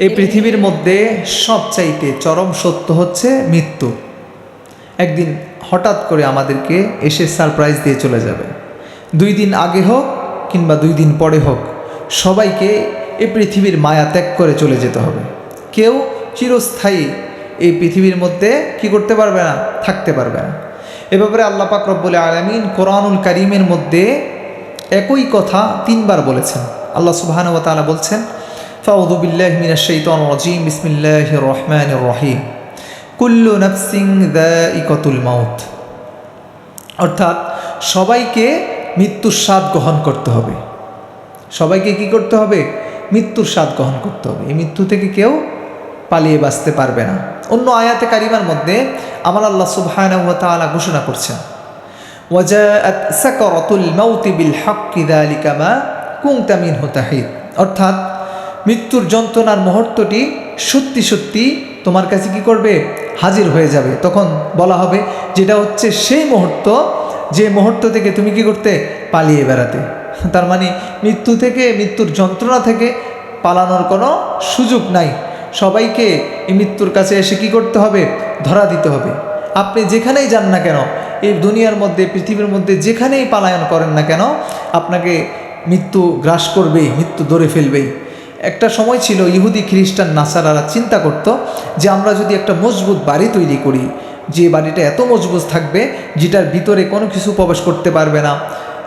এই পৃথিবীর মধ্যে সবচাইতে চরম সত্য হচ্ছে মৃত্যু। একদিন হঠাৎ করে আমাদেরকে এসে সারপ্রাইজ দিয়ে চলে যাবে। 2 দিন আগে হোক কিংবা 2 দিন পরে হোক, সবাইকে এই পৃথিবীর মায়া ত্যাগ করে চলে যেতে হবে। কেউ চিরস্থায়ী এই পৃথিবীর মধ্যে কি করতে পারবে না, থাকতে পারবে না। এ ব্যাপারে আল্লাহ পাক রব্বুল আলামিন কোরআনুল কারীমের মধ্যে একই কথা 3 বার বলেছেন। আল্লাহ সুবহানাহু ওয়া তাআলা বলছেন, ফাউযু বিল্লাহি মিনাশ শাইতানির রাজীম, বিসমিল্লাহির রহমানির রহিম, কুল্লু নাফসিন যায়িকাতুল মাউত। অর্থাৎ সবাইকে মৃত্যুর স্বাদ গ্রহণ করতে হবে। সবাইকে কি করতে হবে? মৃত্যুর স্বাদ গ্রহণ করতে হবে। এই মৃত্যু থেকে কেউ পালিয়ে বাঁচতে পারবে না। অন্য আয়াতে কারিমার মধ্যে আমার আল্লাহ সুবহানাহু ওয়া তাআলা ঘোষণা করছেন, ওয়াজাআত সাকারাতুল মাউতি বিল হাক্কি যালিকা মা কুনতা মিনহু তাহিদ। অর্থাৎ মৃত্যুর যন্ত্রণার মুহূর্তটি সত্যি সত্যি তোমার কাছে কি করবে? হাজির হয়ে যাবে। তখন বলা হবে যেটা হচ্ছে সেই মুহূর্ত, যে মুহূর্ত থেকে তুমি কি করতে? পালিয়ে বেড়াতে। তার মানে মৃত্যু থেকে, মৃত্যুর যন্ত্রণা থেকে পালানোর কোনো সুযোগ নাই। সবাইকে এই মৃত্যুর কাছে এসে কি করতে হবে? ধরা দিতে হবে। আপনি যেখানেই যান না কেন, এই দুনিয়ার মধ্যে, পৃথিবীর মধ্যে যেখানেই পলায়ন করেন না কেন, আপনাকে মৃত্যু গ্রাস করবেই, মৃত্যু ধরে ফেলবেই। একটা সময় ছিল ইহুদি, খ্রিস্টান, নাসারারা চিন্তা করত যে আমরা যদি একটা মজবুত বাড়ি তৈরি করি, যে বাড়িটা এত মজবুত থাকবে যেটার ভিতরে কোনো কিছু প্রবেশ করতে পারবে না,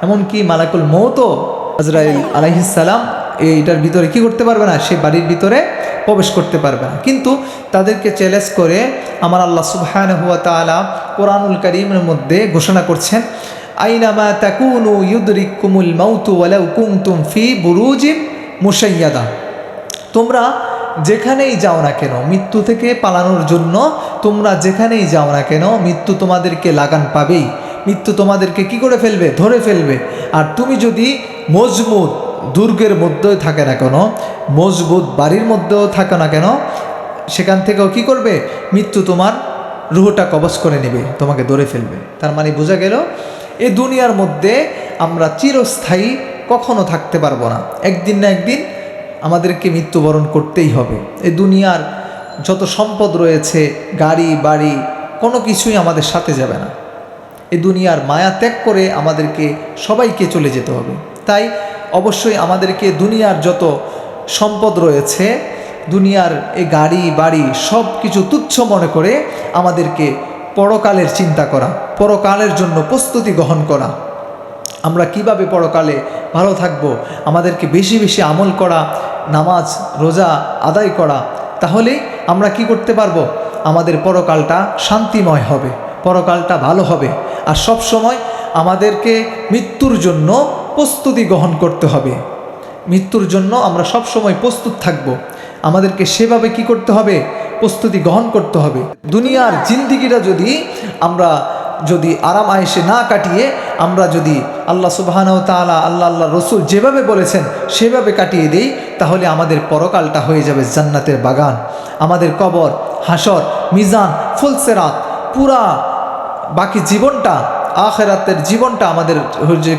এমনকি মালাকুল মউতও আজরাইল আলাইহিস সালাম এইটার ভিতরে কি করতে পারবে না, সে বাড়ির ভিতরে প্রবেশ করতে পারবে না। কিন্তু তাদেরকে চ্যালেঞ্জ করে আমার আল্লাহ সুবহানাহু ওয়া তাআলা কোরআনুল কারীমের মধ্যে ঘোষণা করছেন, আইনামা তাকুনু ইউদরিকুমুল মাউতু ওয়ালাউ কুনতুম ফি বুরুজিম মুশাইয়াদা। তোমরা যেখানেই যাও না কেন, মৃত্যু থেকে পালানোর জন্য তোমরা যেখানেই যাও না কেন, মৃত্যু তোমাদেরকে লাগান পাবেই। মৃত্যু তোমাদেরকে কি করে ফেলবে? ধরে ফেলবে। আর তুমি যদি মজবুত দুর্গের মধ্যেও থাকে না কেন, মজবুত বাড়ির মধ্যেও থাকে না কেন, সেখান থেকেও কি করবে? মৃত্যু তোমার রুহটা কবজ করে নেবে, তোমাকে ধরে ফেলবে। তার মানে বোঝা গেল এই দুনিয়ার মধ্যে আমরা চিরস্থায়ী কখনো থাকতে পারবো না। একদিন না একদিন আমাদেরকে মৃত্যুবরণ করতেই হবে। এই দুনিয়ার যত সম্পদ রয়েছে, গাড়ি বাড়ি, কোনো কিছুই আমাদের সাথে যাবে না। এই দুনিয়ার মায়া ত্যাগ করে আমাদেরকে সবাইকে চলে যেতে হবে। তাই অবশ্যই আমাদেরকে দুনিয়ার যত সম্পদ রয়েছে, দুনিয়ার এই গাড়ি বাড়ি সব কিছু তুচ্ছ মনে করে আমাদেরকে পরকালের চিন্তা করা, পরকালের জন্য প্রস্তুতি গ্রহণ করা। আমরা কিভাবে পরকালে ভালো থাকব, আমাদেরকে বেশি বেশি আমল করা, নামাজ রোজা আদায় করা, তাহলেই আমরা কি করতে পারবো? আমাদের পরকালটা শান্তিময় হবে, পরকালটা ভালো হবে। আর সব সময় আমাদেরকে মৃত্যুর জন্য প্রস্তুতি গ্রহণ করতে হবে। মৃত্যুর জন্য আমরা সব সময় প্রস্তুত থাকব। আমাদেরকে সেভাবে কি করতে হবে? প্রস্তুতি গ্রহণ করতে হবে। দুনিয়ার জিন্দিগিটা যদি আরাম আয়েশে না কাটিয়ে আমরা যদি আল্লাহ সুবহানাহু ওয়া তাআলা, আল্লাহ রসুল যেভাবে বলেছেন সেভাবে কাটিয়ে দেই, তাহলে আমাদের পরকালটা হয়ে যাবে জান্নাতের বাগান। আমাদের কবর, হাসর, মিজান, ফুলসেরাত, পুরা বাকি জীবনটা, আখিরাতের জীবনটা আমাদের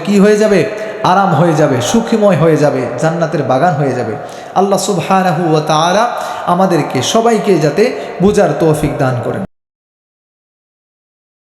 কি হয়ে যাবে? আরাম হয়ে যাবে, সুখময় হয়ে যাবে, জান্নাতের বাগান হয়ে যাবে। আল্লাহ সুবহানাহু ওয়া তাআলা আমাদেরকে সবাইকে যাতে বুঝার তৌফিক দান করেন।